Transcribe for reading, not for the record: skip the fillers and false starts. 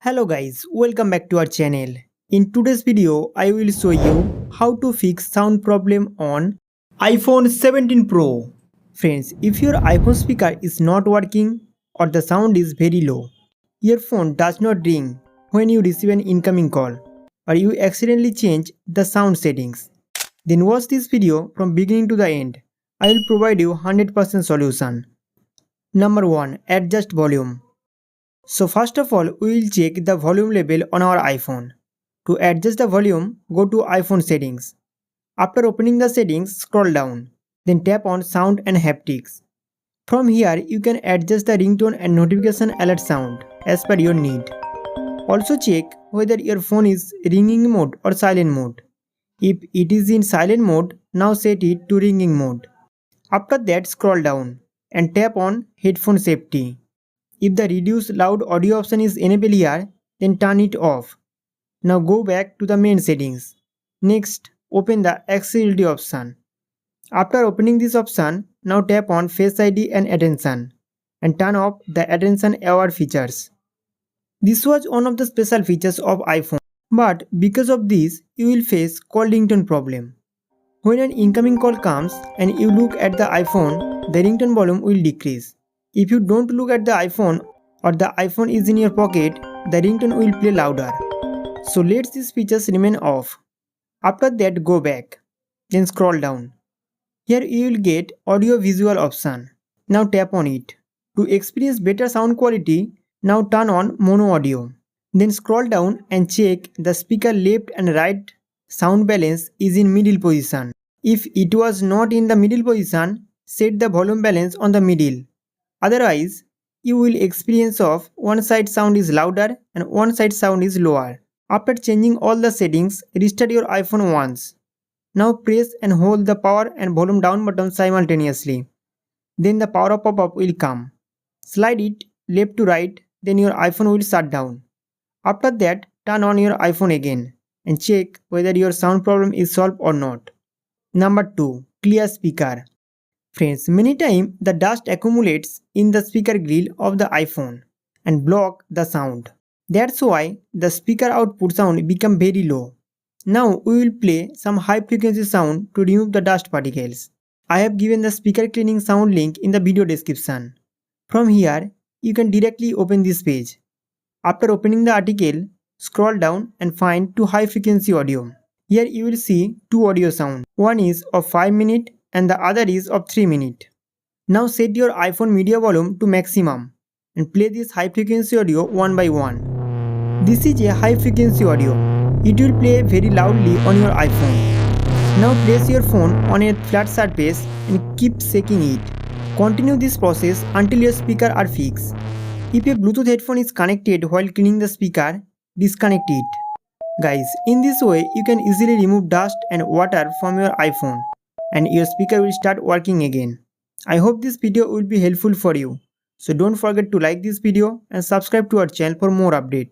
Hello guys, welcome back to our channel. In today's video, I will show you how to fix sound problem on iPhone 17 Pro. Friends, if your iPhone speaker is not working or the sound is very low, your phone does not ring when you receive an incoming call, or you accidentally change the sound settings, then watch this video from beginning to the end. I will provide you 100% solution. Number 1. Adjust volume. So first of all, we will check the volume level on our iPhone. To adjust the volume, go to iPhone settings. After opening the settings, scroll down. Then tap on sound and haptics. From here, you can adjust the ringtone and notification alert sound as per your need. Also check whether your phone is ringing mode or silent mode. If it is in silent mode, now set it to ringing mode. After that, scroll down and tap on headphone safety. If the reduce loud audio option is enabled here, then turn it off. Now go back to the main settings. Next, open the accessibility option. After opening this option, now tap on Face ID and Attention and turn off the Attention Aware features. This was one of the special features of iPhone, but because of this, you will face call ringtone problem. When an incoming call comes and you look at the iPhone, the ringtone volume will decrease. If you don't look at the iPhone or the iPhone is in your pocket, the ringtone will play louder. So let these features remain off. After that, go back. Then scroll down. Here you will get audio visual option. Now tap on it. To experience better sound quality, now turn on mono audio. Then scroll down and check the speaker left and right sound balance is in middle position. If it was not in the middle position, set the volume balance on the middle. Otherwise, you will experience of one side sound is louder and one side sound is lower. After changing all the settings, restart your iPhone once. Now press and hold the power and volume down button simultaneously. Then the power up pop-up will come. Slide it left to right, then your iPhone will shut down. After that, turn on your iPhone again and check whether your sound problem is solved or not. Number 2. Clear speaker. Friends, many times the dust accumulates in the speaker grill of the iPhone and block the sound. That's why the speaker output sound become very low. Now we will play some high frequency sound to remove the dust particles. I have given the speaker cleaning sound link in the video description. From here, you can directly open this page. After opening the article, scroll down and find 2 high frequency audio. Here you will see 2 audio sound. One is of 5 minutes and the other is of 3 minutes. Now set your iPhone media volume to maximum and play this high frequency audio one by one. This is a high frequency audio. It will play very loudly on your iPhone. Now place your phone on a flat surface and keep shaking it. Continue this process until your speaker are fixed. If a Bluetooth headphone is connected while cleaning the speaker, disconnect it. Guys, in this way you can easily remove dust and water from your iPhone and your speaker will start working again. I hope this video will be helpful for you. So don't forget to like this video and subscribe to our channel for more updates.